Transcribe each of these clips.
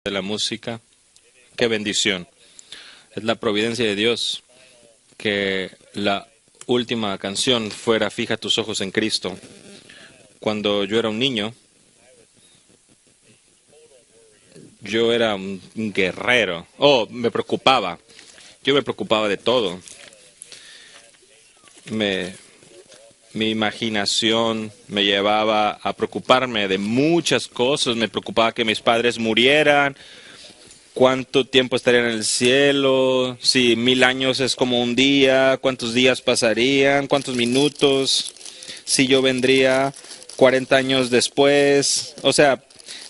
de la música. Qué bendición. Es la providencia de Dios que la última canción fuera Fija tus ojos en Cristo. Cuando yo era un niño, yo era un guerrero. Me preocupaba. Yo me preocupaba de todo. Mi imaginación me llevaba a preocuparme de muchas cosas. Me preocupaba que mis padres murieran, cuánto tiempo estarían en el cielo, si 1000 años es como un día, cuántos días pasarían, cuántos minutos, si yo vendría 40 años después. O sea,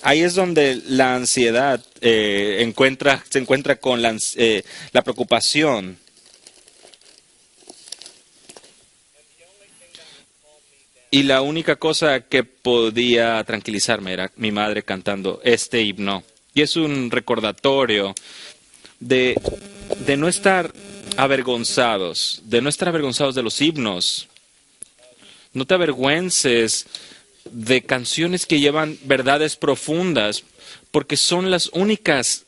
ahí es donde la ansiedad se encuentra con la preocupación. Y la única cosa que podía tranquilizarme era mi madre cantando este himno. Y es un recordatorio de no estar avergonzados, de los himnos. No te avergüences de canciones que llevan verdades profundas, porque son las únicas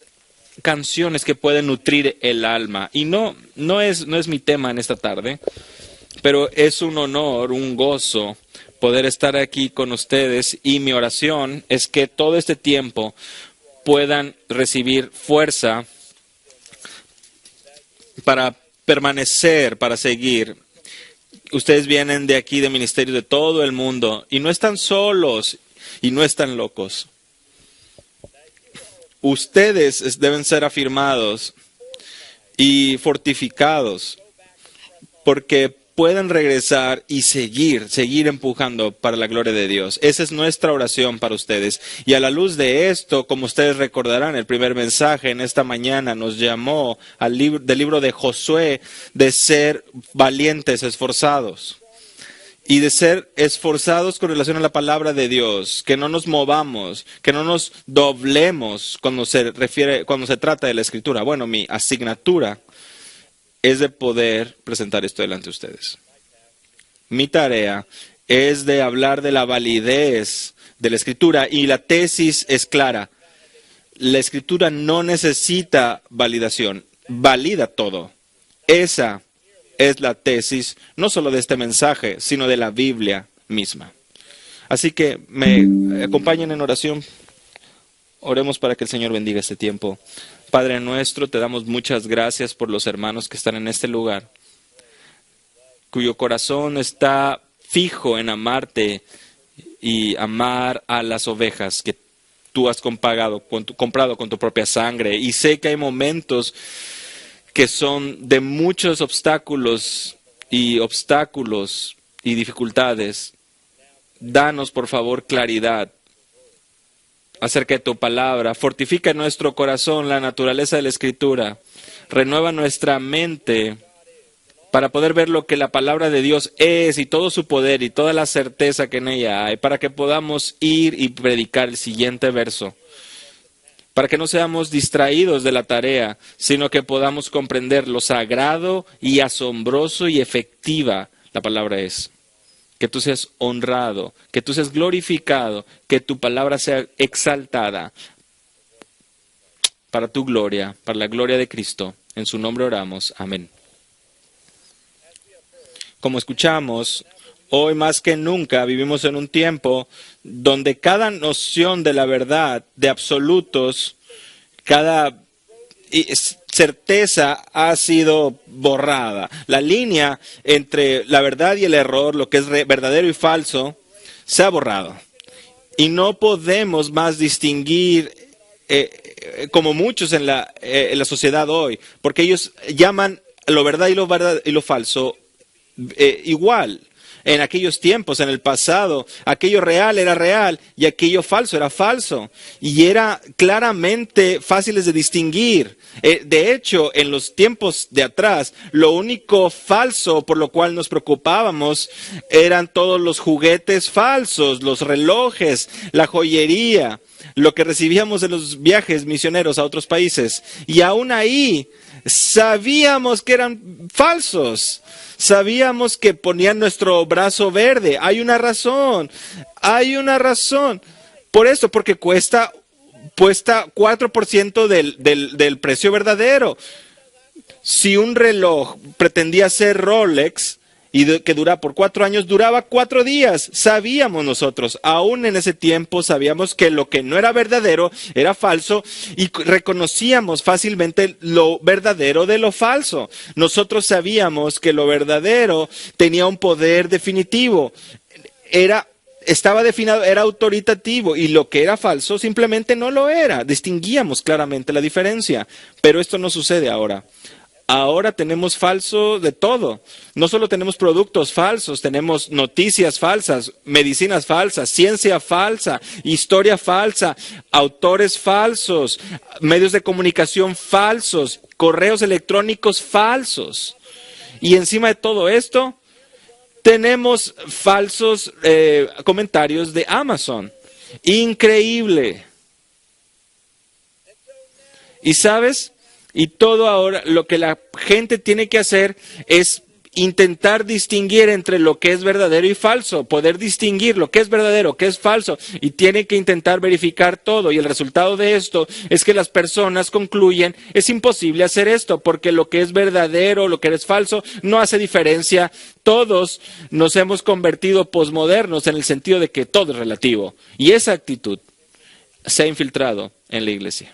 canciones que pueden nutrir el alma. Y no es mi tema en esta tarde, pero es un honor, un gozo poder estar aquí con ustedes, y mi oración es que todo este tiempo puedan recibir fuerza para permanecer, para seguir. Ustedes vienen de aquí, de ministerios de todo el mundo, y no están solos y no están locos. Ustedes deben ser afirmados y fortificados, porque pueden regresar y seguir empujando para la gloria de Dios. Esa es nuestra oración para ustedes. Y a la luz de esto, como ustedes recordarán, el primer mensaje en esta mañana nos llamó del libro de Josué de ser valientes, esforzados. Y de ser esforzados con relación a la palabra de Dios, que no nos movamos, que no nos doblemos cuando se trata de la Escritura. Bueno, mi asignatura es de poder presentar esto delante de ustedes. Mi tarea es de hablar de la validez de la Escritura, y la tesis es clara. La Escritura no necesita validación, valida todo. Esa es la tesis, no solo de este mensaje, sino de la Biblia misma. Así que me acompañen en oración. Oremos para que el Señor bendiga este tiempo. Padre nuestro, te damos muchas gracias por los hermanos que están en este lugar, cuyo corazón está fijo en amarte y amar a las ovejas que tú has comprado con tu propia sangre. Y sé que hay momentos que son de muchos obstáculos y dificultades. Danos, por favor, claridad acerca de tu palabra. Fortifica en nuestro corazón la naturaleza de la Escritura. Renueva nuestra mente para poder ver lo que la palabra de Dios es, y todo su poder y toda la certeza que en ella hay, para que podamos ir y predicar el siguiente verso. Para que no seamos distraídos de la tarea, sino que podamos comprender lo sagrado y asombroso y efectiva la palabra es. Que tú seas honrado, que tú seas glorificado, que tu palabra sea exaltada para tu gloria, para la gloria de Cristo. En su nombre oramos. Amén. Como escuchamos, hoy más que nunca vivimos en un tiempo donde cada noción de la verdad, de absolutos, cada certeza ha sido borrada. La línea entre la verdad y el error, lo que es verdadero y falso, se ha borrado. Y no podemos más distinguir como muchos en la sociedad hoy, porque ellos llaman lo verdad y lo falso igual. En aquellos tiempos, en el pasado, aquello real era real y aquello falso era falso. Y era claramente fáciles de distinguir. De hecho, en los tiempos de atrás, lo único falso por lo cual nos preocupábamos eran todos los juguetes falsos, los relojes, la joyería, lo que recibíamos de los viajes misioneros a otros países. Y aún ahí sabíamos que eran falsos. Sabíamos que ponían nuestro brazo verde. Hay una razón. Por eso, porque cuesta puesta 4% del precio verdadero. Si un reloj pretendía ser Rolex y que dura por 4 años, duraba 4 días. Sabíamos nosotros, aún en ese tiempo sabíamos que lo que no era verdadero era falso y reconocíamos fácilmente lo verdadero de lo falso. Nosotros sabíamos que lo verdadero tenía un poder definitivo. Estaba definido, era autoritativo, y lo que era falso simplemente no lo era. Distinguíamos claramente la diferencia, pero esto no sucede ahora. Ahora tenemos falso de todo. No solo tenemos productos falsos, tenemos noticias falsas, medicinas falsas, ciencia falsa, historia falsa, autores falsos, medios de comunicación falsos, correos electrónicos falsos. Y encima de todo esto, tenemos falsos comentarios de Amazon. Increíble. ¿Y sabes? Y todo ahora, lo que la gente tiene que hacer es intentar distinguir entre lo que es verdadero y falso, poder distinguir lo que es verdadero, qué es falso, y tiene que intentar verificar todo. Y el resultado de esto es que las personas concluyen, es imposible hacer esto, porque lo que es verdadero, lo que es falso, no hace diferencia. Todos nos hemos convertido posmodernos en el sentido de que todo es relativo. Y esa actitud se ha infiltrado en la iglesia.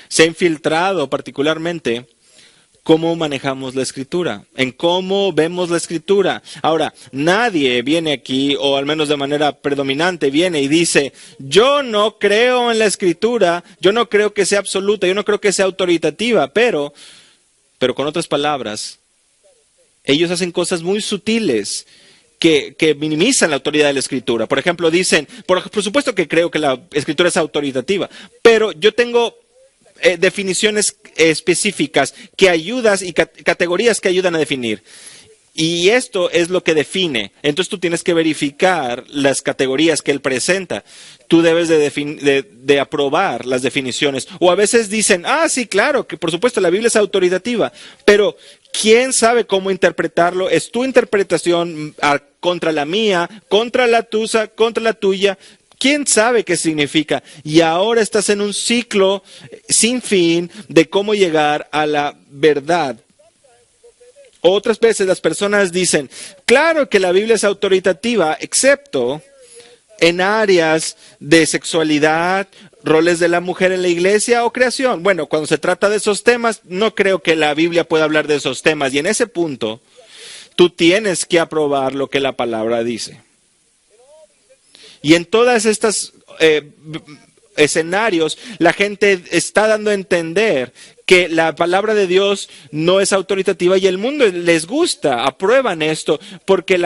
Se ha infiltrado particularmente cómo manejamos la Escritura, en cómo vemos la Escritura. Ahora, nadie viene aquí, o al menos de manera predominante viene y dice, yo no creo en la Escritura, yo no creo que sea absoluta, yo no creo que sea autoritativa, pero con otras palabras, ellos hacen cosas muy sutiles que minimizan la autoridad de la Escritura. Por ejemplo, dicen, por supuesto que creo que la Escritura es autoritativa, pero yo tengo definiciones específicas que ayudas y categorías que ayudan a definir. Y esto es lo que define. Entonces tú tienes que verificar las categorías que él presenta. Tú debes de aprobar las definiciones. O a veces dicen, sí, claro, que por supuesto la Biblia es autoritativa, pero ¿quién sabe cómo interpretarlo? Es tu interpretación contra la mía, contra la tuya, contra la tuya. ¿Quién sabe qué significa? Y ahora estás en un ciclo sin fin de cómo llegar a la verdad. Otras veces las personas dicen, claro que la Biblia es autoritativa, excepto en áreas de sexualidad, roles de la mujer en la iglesia o creación. Bueno, cuando se trata de esos temas, no creo que la Biblia pueda hablar de esos temas. Y en ese punto, tú tienes que aprobar lo que la palabra dice. Y en todas estas escenarios, la gente está dando a entender que la palabra de Dios no es autoritativa y el mundo les gusta, aprueban esto porque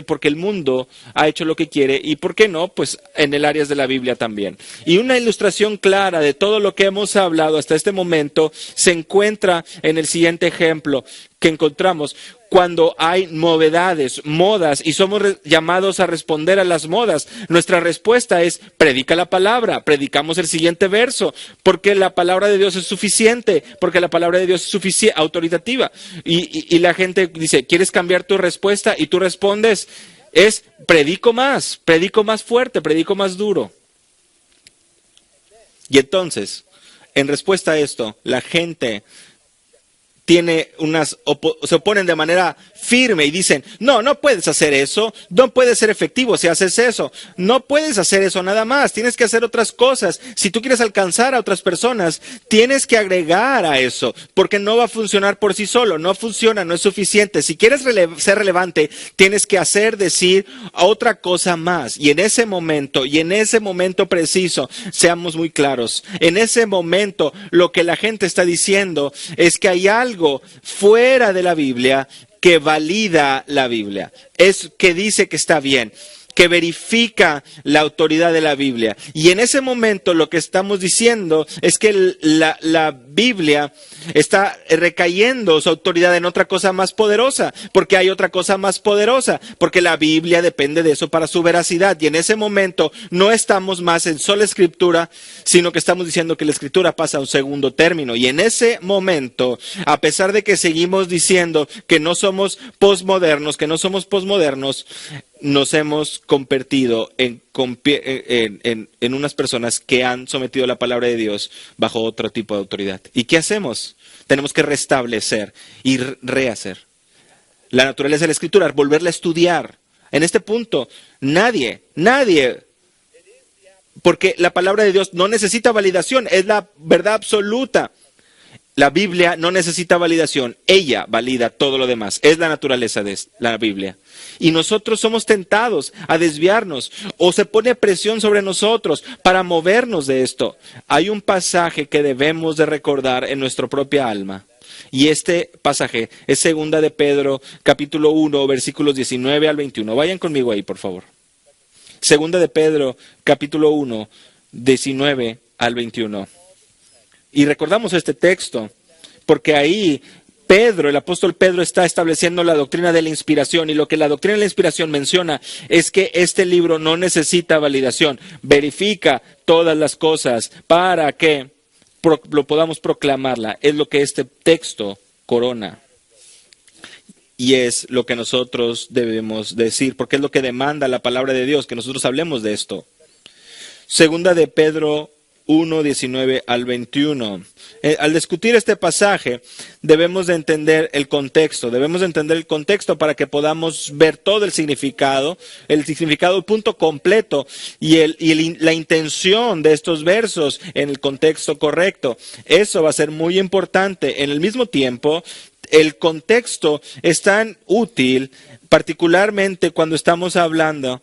porque el mundo ha hecho lo que quiere y ¿por qué no? Pues en el área de la Biblia también. Y una ilustración clara de todo lo que hemos hablado hasta este momento se encuentra en el siguiente ejemplo que encontramos. Cuando hay novedades, modas, y somos llamados a responder a las modas, nuestra respuesta es, predica la palabra, predicamos el siguiente verso, porque la palabra de Dios es suficiente, porque la palabra de Dios es suficiente, autoritativa. Y la gente dice, ¿quieres cambiar tu respuesta? Y tú respondes, predico más fuerte, predico más duro. Y entonces, en respuesta a esto, la gente se oponen de manera firme y dicen, no puedes hacer eso, no puedes ser efectivo si haces eso, no puedes hacer eso nada más, tienes que hacer otras cosas. Si tú quieres alcanzar a otras personas, tienes que agregar a eso, porque no va a funcionar por sí solo, no funciona, no es suficiente. Si quieres ser relevante, tienes que decir otra cosa más. Y en ese momento preciso, seamos muy claros, en ese momento lo que la gente está diciendo es que hay algo fuera de la Biblia que valida la Biblia, es que dice que está bien, que verifica la autoridad de la Biblia. Y en ese momento lo que estamos diciendo es que la Biblia está recayendo su autoridad en otra cosa más poderosa, porque hay otra cosa más poderosa, porque la Biblia depende de eso para su veracidad. Y en ese momento no estamos más en sola escritura, sino que estamos diciendo que la escritura pasa a un segundo término. Y en ese momento, a pesar de que seguimos diciendo que no somos posmodernos, nos hemos convertido en unas personas que han sometido la palabra de Dios bajo otro tipo de autoridad. ¿Y qué hacemos? Tenemos que restablecer y rehacer la naturaleza de la Escritura, volverla a estudiar. En este punto, nadie, porque la palabra de Dios no necesita validación, es la verdad absoluta. La Biblia no necesita validación, ella valida todo lo demás, es la naturaleza de la Biblia. Y nosotros somos tentados a desviarnos o se pone presión sobre nosotros para movernos de esto. Hay un pasaje que debemos de recordar en nuestra propia alma. Y este pasaje es 2 de Pedro, capítulo 1, versículos 19 al 21. Vayan conmigo ahí, por favor. 2 de Pedro, capítulo 1, 19 al 21. Y recordamos este texto, porque ahí Pedro, el apóstol Pedro, está estableciendo la doctrina de la inspiración. Y lo que la doctrina de la inspiración menciona es que este libro no necesita validación. Verifica todas las cosas para que lo podamos proclamarla. Es lo que este texto corona. Y es lo que nosotros debemos decir, porque es lo que demanda la palabra de Dios, que nosotros hablemos de esto. 2 de Pedro 1, 19 al 21. Al discutir este pasaje, debemos de entender el contexto. Debemos de entender el contexto para que podamos ver todo el significado punto completo y la intención de estos versos en el contexto correcto. Eso va a ser muy importante. En el mismo tiempo, el contexto es tan útil, particularmente cuando estamos hablando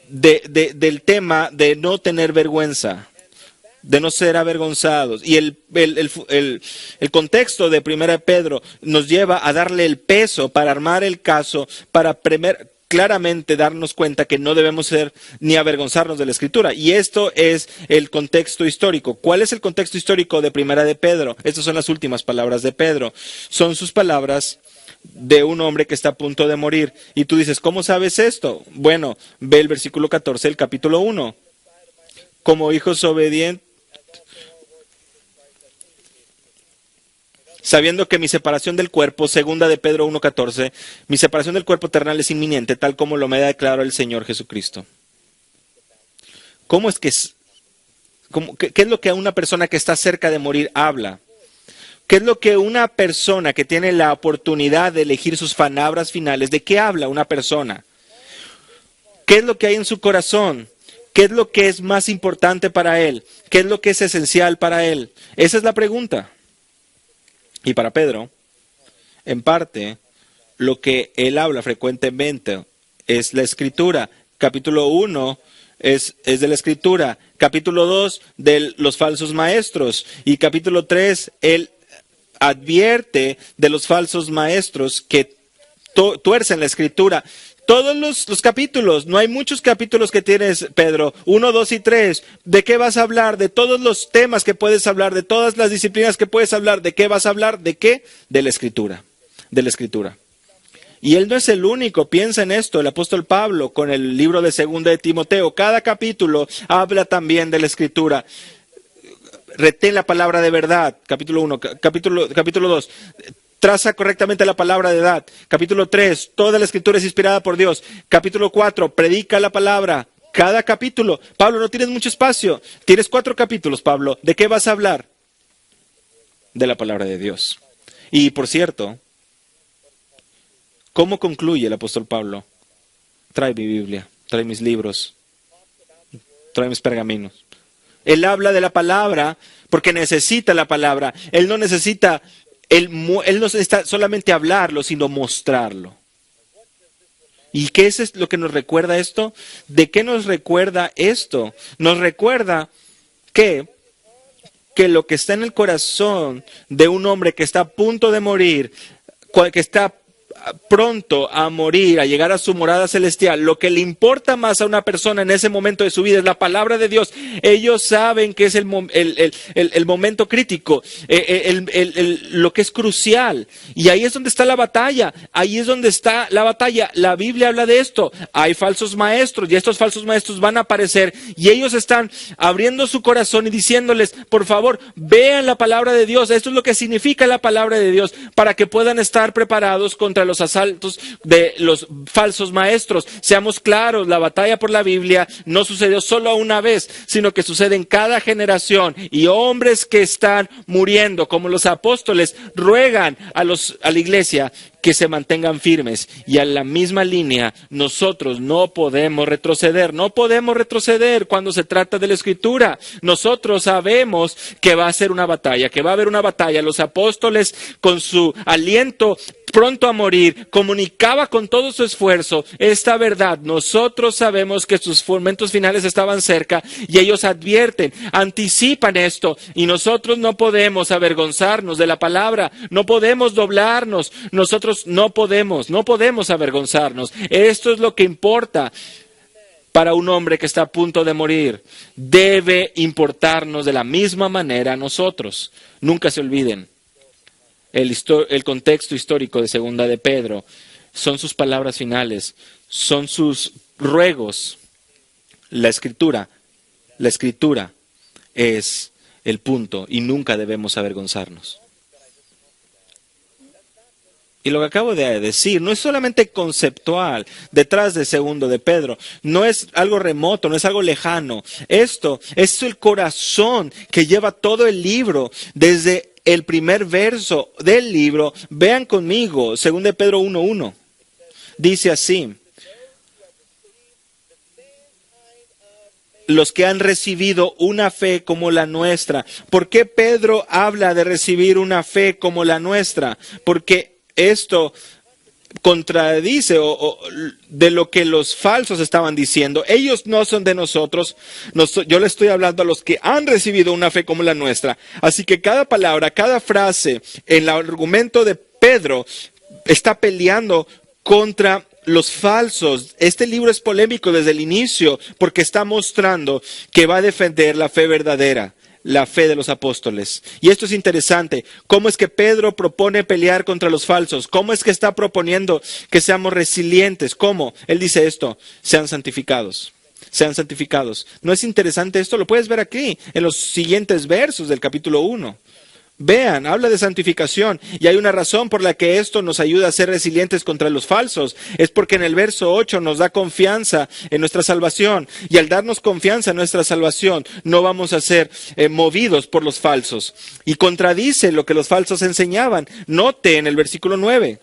del tema de no tener vergüenza, de no ser avergonzados. Y el contexto de 1 Pedro nos lleva a darle el peso para armar el caso, para claramente darnos cuenta que no debemos ser ni avergonzarnos de la Escritura. Y esto es el contexto histórico. ¿Cuál es el contexto histórico de 1 de Pedro? Estas son las últimas palabras de Pedro. Son sus palabras de un hombre que está a punto de morir. Y tú dices, ¿cómo sabes esto? Bueno, ve el versículo 14 del capítulo 1. Como hijos obedientes, sabiendo que mi separación del cuerpo, 2 de Pedro 1:14, mi separación del cuerpo terrenal es inminente, tal como lo me ha declarado el Señor Jesucristo. ¿Qué es lo que una persona que está cerca de morir habla? ¿Qué es lo que una persona que tiene la oportunidad de elegir sus palabras finales, de qué habla una persona? ¿Qué es lo que hay en su corazón? ¿Qué es lo que es más importante para él? ¿Qué es lo que es esencial para él? Esa es la pregunta. Y para Pedro, en parte, lo que él habla frecuentemente es la Escritura. Capítulo 1 es de la Escritura. Capítulo 2 de los falsos maestros. Y capítulo 3, él advierte de los falsos maestros que tuercen la Escritura. Todos los capítulos, no hay muchos capítulos que tienes, Pedro, 1, 2 y 3. ¿De qué vas a hablar? De todos los temas que puedes hablar, de todas las disciplinas que puedes hablar. ¿De qué vas a hablar? ¿De qué? De la Escritura. De la Escritura. Y él no es el único, piensa en esto, el apóstol Pablo con el libro de 2 de Timoteo. Cada capítulo habla también de la Escritura. Retén la palabra de verdad, capítulo 1, capítulo 2. Traza correctamente la palabra de edad. Capítulo 3, toda la Escritura es inspirada por Dios. Capítulo 4, predica la palabra. Cada capítulo. Pablo, no tienes mucho espacio. Tienes 4 capítulos, Pablo. ¿De qué vas a hablar? De la palabra de Dios. Y por cierto, ¿cómo concluye el apóstol Pablo? Trae mi Biblia, trae mis libros, trae mis pergaminos. Él habla de la palabra porque necesita la palabra. Él no necesita solamente hablarlo, sino mostrarlo. ¿Y qué es lo que nos recuerda esto? ¿De qué nos recuerda esto? Nos recuerda que lo que está en el corazón de un hombre que está a punto de morir, que está pronto a morir, a llegar a su morada celestial, lo que le importa más a una persona en ese momento de su vida es la palabra de Dios. Ellos saben que es el momento crítico, lo que es crucial. Y ahí es donde está la batalla. Ahí es donde está la batalla. La Biblia habla de esto. Hay falsos maestros y estos falsos maestros van a aparecer y ellos están abriendo su corazón y diciéndoles, por favor, vean la palabra de Dios. Esto es lo que significa la palabra de Dios para que puedan estar preparados contra los los asaltos de los falsos maestros. Seamos claros, la batalla por la Biblia no sucedió solo una vez, sino que sucede en cada generación. Y hombres que están muriendo, como los apóstoles, ruegan a la iglesia que se mantengan firmes. Y a la misma línea, nosotros no podemos retroceder. No podemos retroceder cuando se trata de la Escritura. Nosotros sabemos que va a ser una batalla, que va a haber una batalla. Los apóstoles, con su aliento pronto a morir, comunicaba con todo su esfuerzo esta verdad. Nosotros sabemos que sus momentos finales estaban cerca y ellos advierten, anticipan esto, y nosotros no podemos avergonzarnos de la palabra, no podemos doblarnos, nosotros no podemos avergonzarnos. Esto es lo que importa para un hombre que está a punto de morir. Debe importarnos de la misma manera a nosotros. Nunca se olviden. El contexto histórico de Segunda de Pedro son sus palabras finales, son sus ruegos. La escritura es el punto y nunca debemos avergonzarnos. Y lo que acabo de decir no es solamente conceptual detrás de Segundo de Pedro, no es algo remoto, no es algo lejano. Esto es el corazón que lleva todo el libro desde el primer verso del libro. Vean conmigo, 2 de Pedro 1:1. Dice así: los que han recibido una fe como la nuestra. ¿Por qué Pedro habla de recibir una fe como la nuestra? Porque esto contradice de lo que los falsos estaban diciendo. Ellos no son de nosotros. Yo le estoy hablando a los que han recibido una fe como la nuestra. Así que cada palabra, cada frase en el argumento de Pedro está peleando contra los falsos. Este libro es polémico desde el inicio porque está mostrando que va a defender la fe verdadera, la fe de los apóstoles. Y esto es interesante. ¿Cómo es que Pedro propone pelear contra los falsos? ¿Cómo es que está proponiendo que seamos resilientes? ¿Cómo? Él dice esto: sean santificados. Sean santificados. ¿No es interesante esto? Lo puedes ver aquí, en los siguientes versos del capítulo 1. Vean, habla de santificación, y hay una razón por la que esto nos ayuda a ser resilientes contra los falsos. Es porque en el verso 8 nos da confianza en nuestra salvación, y al darnos confianza en nuestra salvación no vamos a ser movidos por los falsos. Y contradice lo que los falsos enseñaban. Note en el versículo 9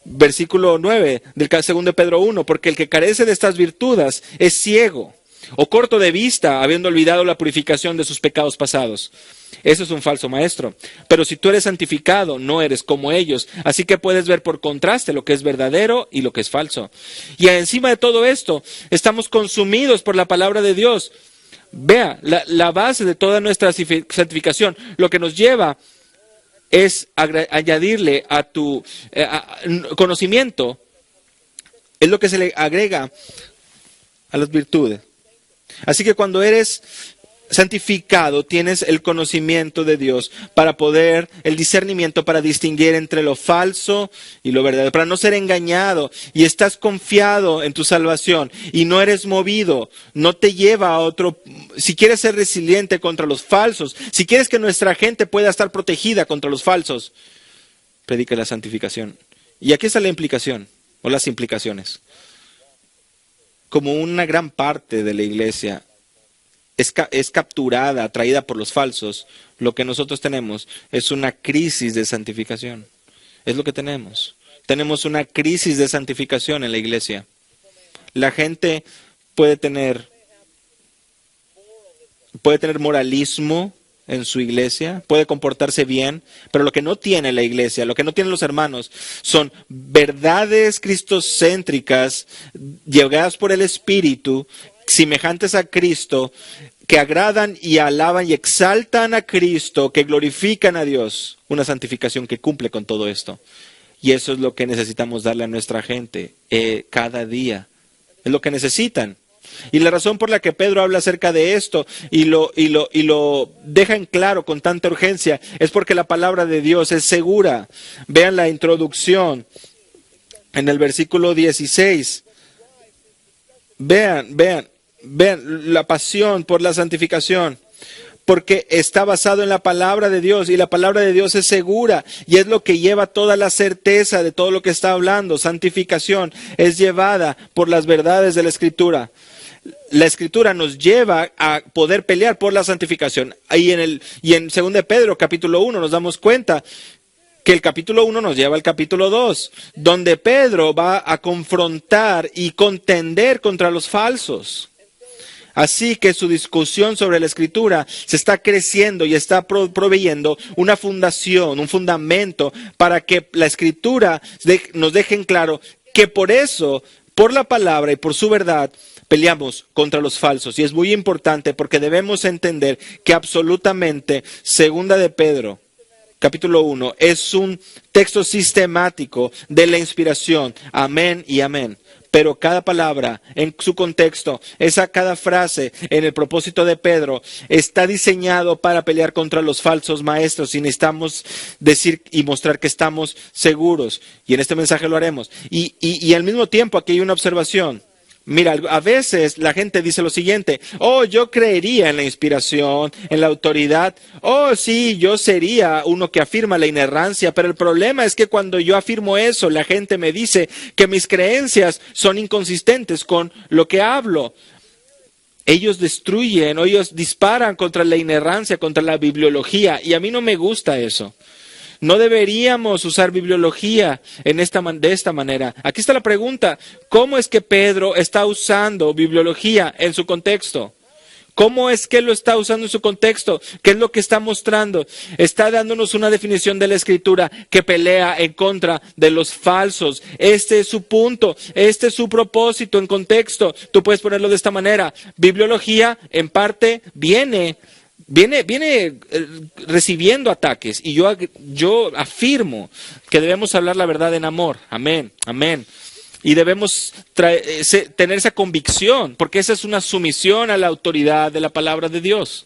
del 2 de Pedro 1, porque el que carece de estas virtudes es ciego o corto de vista, habiendo olvidado la purificación de sus pecados pasados. Eso es un falso maestro. Pero si tú eres santificado, no eres como ellos. Así que puedes ver por contraste lo que es verdadero y lo que es falso. Y encima de todo esto, estamos consumidos por la palabra de Dios. Vea, la base de toda nuestra santificación, lo que nos lleva es añadirle a tu conocimiento, es lo que se le agrega a las virtudes. Así que cuando eres santificado, tienes el conocimiento de Dios para poder, el discernimiento para distinguir entre lo falso y lo verdadero, para no ser engañado, y estás confiado en tu salvación y no eres movido, no te lleva a otro. Si quieres ser resiliente contra los falsos, si quieres que nuestra gente pueda estar protegida contra los falsos, predica la santificación. Y aquí está la implicación, o las implicaciones. Como una gran parte de la iglesia es capturada, atraída por los falsos, lo que nosotros tenemos es una crisis de santificación. Es lo que tenemos. Tenemos una crisis de santificación en la iglesia. La gente puede tener moralismo en su iglesia, puede comportarse bien, pero lo que no tiene la iglesia, lo que no tienen los hermanos, son verdades cristocéntricas, llegadas por el Espíritu, semejantes a Cristo, que agradan y alaban y exaltan a Cristo, que glorifican a Dios. Una santificación que cumple con todo esto. Y eso es lo que necesitamos darle a nuestra gente cada día. Es lo que necesitan. Y la razón por la que Pedro habla acerca de esto y lo deja en claro con tanta urgencia es porque la palabra de Dios es segura. Vean la introducción en el versículo 16. Vean la pasión por la santificación. porque está basado en la palabra de Dios y la palabra de Dios es segura y es lo que lleva toda la certeza de todo lo que está hablando. Santificación es llevada por las verdades de la Escritura. La Escritura nos lleva a poder pelear por la santificación. Y en 2 de Pedro capítulo 1 nos damos cuenta que el capítulo 1 nos lleva al capítulo 2, donde Pedro va a confrontar y contender contra los falsos. Así que su discusión sobre la Escritura se está creciendo y está proveyendo una fundación, un fundamento para que la Escritura nos deje en claro que por eso, por la palabra y por su verdad, peleamos contra los falsos. Y es muy importante porque debemos entender que absolutamente 2 de Pedro, capítulo 1, es un texto sistemático de la inspiración. Amén y amén. Pero cada palabra en su contexto, cada frase en el propósito de Pedro, está diseñado para pelear contra los falsos maestros y necesitamos decir y mostrar que estamos seguros. Y en este mensaje lo haremos. Y al mismo tiempo aquí hay una observación. Mira, a veces la gente dice lo siguiente: oh, yo creería en la inspiración, en la autoridad. Oh, sí, yo sería uno que afirma la inerrancia, pero el problema es que cuando yo afirmo eso, la gente me dice que mis creencias son inconsistentes con lo que hablo. Ellos destruyen o ellos disparan contra la inerrancia, contra la bibliología, y a mí no me gusta eso. No deberíamos usar bibliología de esta manera. Aquí está la pregunta: ¿cómo es que Pedro está usando bibliología en su contexto? ¿Cómo es que lo está usando en su contexto? ¿Qué es lo que está mostrando? Está dándonos una definición de la Escritura que pelea en contra de los falsos. Este es su punto, este es su propósito en contexto. Tú puedes ponerlo de esta manera: bibliología en parte viene recibiendo ataques, y yo afirmo que debemos hablar la verdad en amor. Amén, amén. Y debemos tener esa convicción, porque esa es una sumisión a la autoridad de la palabra de Dios.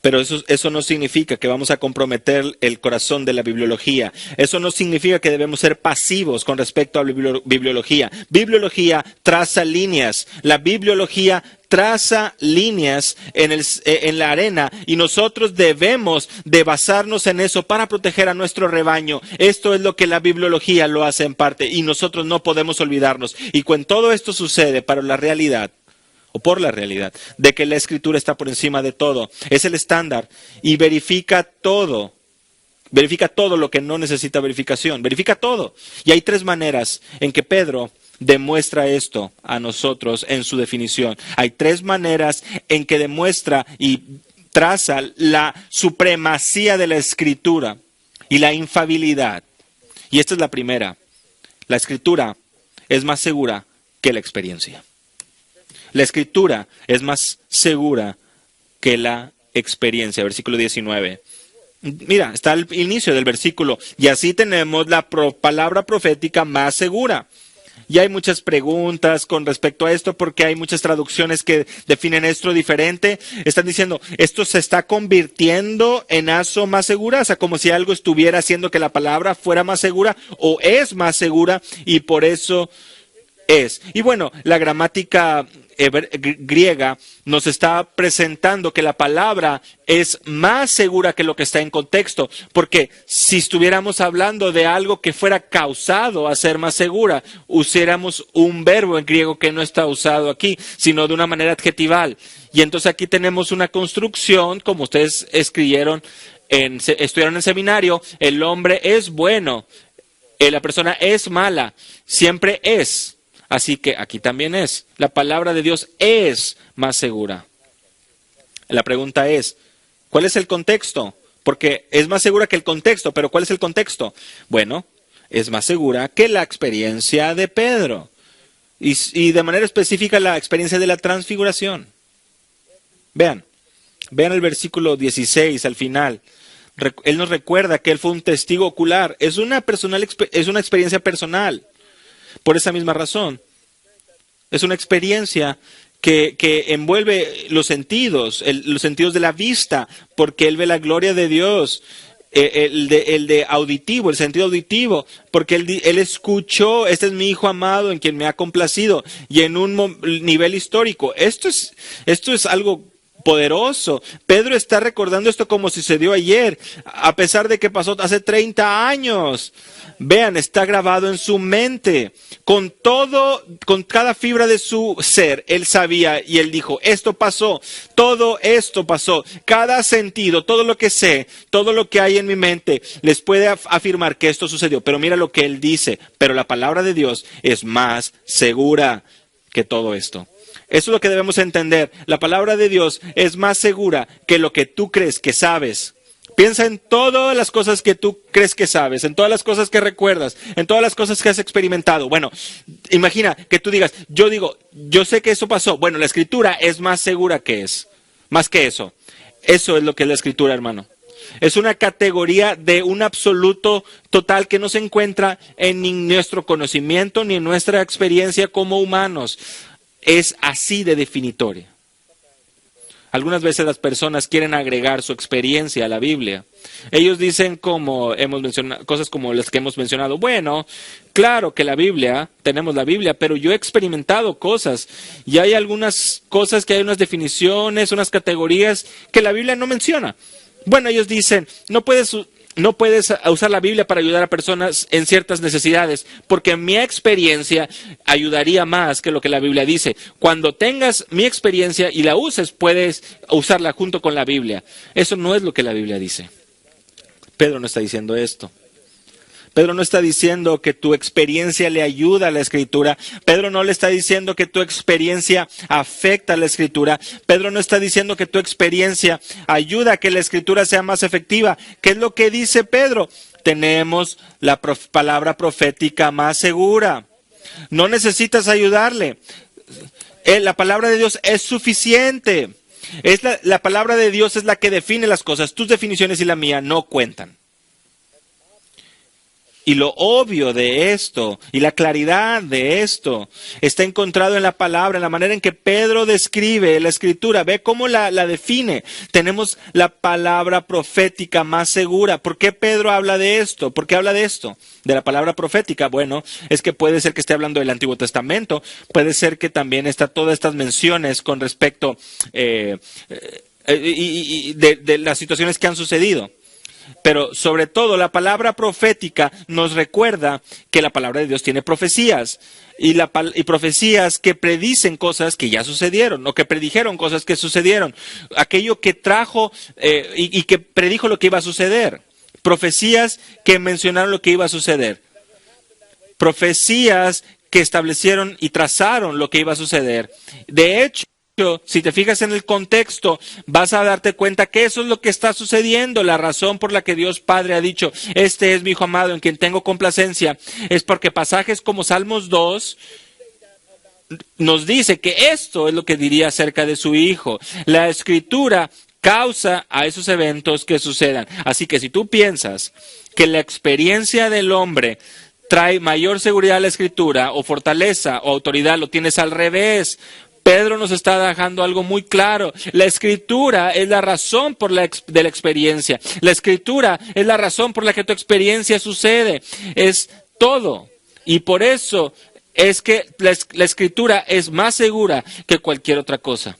Pero eso no significa que vamos a comprometer el corazón de la bibliología. Eso no significa que debemos ser pasivos con respecto a la bibliología. Bibliología traza líneas. La bibliología traza líneas en la arena, y nosotros debemos de basarnos en eso para proteger a nuestro rebaño. Esto es lo que la bibliología lo hace en parte, y nosotros no podemos olvidarnos. Y cuando todo esto sucede por la realidad de que la Escritura está por encima de todo, es el estándar, y verifica todo lo que no necesita verificación, verifica todo. Y hay 3 maneras en que Pedro demuestra esto a nosotros en su definición. Hay 3 maneras en que demuestra y traza la supremacía de la Escritura y la infalibilidad. Y esta es la primera: la Escritura es más segura que la experiencia. La Escritura es más segura que la experiencia. Versículo 19. Mira, está el inicio del versículo: y así tenemos la palabra profética más segura. Y hay muchas preguntas con respecto a esto, porque hay muchas traducciones que definen esto diferente. Están diciendo, esto se está convirtiendo en aso más segura, o sea, como si algo estuviera haciendo que la palabra fuera más segura, o es más segura, y por eso es. Y bueno, la gramática griega nos está presentando que la palabra es más segura que lo que está en contexto, porque si estuviéramos hablando de algo que fuera causado a ser más segura, usáramos un verbo en griego que no está usado aquí, sino de una manera adjetival. Y entonces aquí tenemos una construcción, como ustedes estudiaron en el seminario: el hombre es bueno, la persona es mala, siempre es. Así que aquí también es. La palabra de Dios es más segura. La pregunta es, ¿cuál es el contexto? Porque es más segura que el contexto, pero ¿cuál es el contexto? Bueno, es más segura que la experiencia de Pedro. Y de manera específica la experiencia de la transfiguración. Vean el versículo 16 al final. Él nos recuerda que él fue un testigo ocular. Es una experiencia personal. Por esa misma razón, es una experiencia que envuelve los sentidos de la vista, porque él ve la gloria de Dios, el de auditivo, el sentido auditivo, porque él escuchó: este es mi Hijo amado en quien me ha complacido, y en un nivel histórico. Esto es algo poderoso. Pedro está recordando esto como si se dio ayer, a pesar de que pasó hace 30 años. Vean, está grabado en su mente. Con cada fibra de su ser, él sabía y él dijo, esto pasó, todo esto pasó. Cada sentido, todo lo que sé, todo lo que hay en mi mente, les puede afirmar que esto sucedió. Pero mira lo que él dice, pero la palabra de Dios es más segura que todo esto. Eso es lo que debemos entender. La palabra de Dios es más segura que lo que tú crees que sabes. Piensa en todas las cosas que tú crees que sabes, en todas las cosas que recuerdas, en todas las cosas que has experimentado. Bueno, imagina que tú digas, yo sé que eso pasó. Bueno, la Escritura es más segura más que eso. Eso es lo que es la Escritura, hermano. Es una categoría de un absoluto total que no se encuentra en ni nuestro conocimiento ni en nuestra experiencia como humanos. Es así de definitoria. Algunas veces las personas quieren agregar su experiencia a la Biblia. Ellos dicen cosas como las que hemos mencionado. Bueno, claro que tenemos la Biblia, pero yo he experimentado cosas. Y hay algunas cosas que hay unas definiciones, unas categorías que la Biblia no menciona. Bueno, ellos dicen, no puedes usar la Biblia para ayudar a personas en ciertas necesidades, porque mi experiencia ayudaría más que lo que la Biblia dice. Cuando tengas mi experiencia y la uses, puedes usarla junto con la Biblia. Eso no es lo que la Biblia dice. Pedro no está diciendo esto. Pedro no está diciendo que tu experiencia le ayuda a la Escritura. Pedro no le está diciendo que tu experiencia afecta a la Escritura. Pedro no está diciendo que tu experiencia ayuda a que la Escritura sea más efectiva. ¿Qué es lo que dice Pedro? Tenemos la palabra profética más segura. No necesitas ayudarle. La palabra de Dios es suficiente. La palabra de Dios es la que define las cosas. Tus definiciones y la mía no cuentan. Y lo obvio de esto, y la claridad de esto, está encontrado en la palabra, en la manera en que Pedro describe la Escritura. Ve cómo la define. Tenemos la palabra profética más segura. ¿Por qué Pedro habla de esto? ¿Por qué habla de esto? De la palabra profética. Bueno, es que puede ser que esté hablando del Antiguo Testamento. Puede ser que también está todas estas menciones con respecto de las situaciones que han sucedido. Pero sobre todo la palabra profética nos recuerda que la palabra de Dios tiene profecías y profecías que predicen cosas que ya sucedieron o que predijeron cosas que sucedieron. Aquello que trajo y que predijo lo que iba a suceder. Profecías que mencionaron lo que iba a suceder. Profecías que establecieron y trazaron lo que iba a suceder. De hecho, si te fijas en el contexto, vas a darte cuenta que eso es lo que está sucediendo. La razón por la que Dios Padre ha dicho, este es mi Hijo amado en quien tengo complacencia, es porque pasajes como Salmos 2 nos dice que esto es lo que diría acerca de su Hijo. La Escritura causa a esos eventos que sucedan. Así que si tú piensas que la experiencia del hombre trae mayor seguridad a la Escritura o fortaleza o autoridad, lo tienes al revés. Pedro nos está dejando algo muy claro. La Escritura es la razón de la experiencia. La Escritura es la razón por la que tu experiencia sucede. Es todo. Y por eso es que la Escritura es más segura que cualquier otra cosa.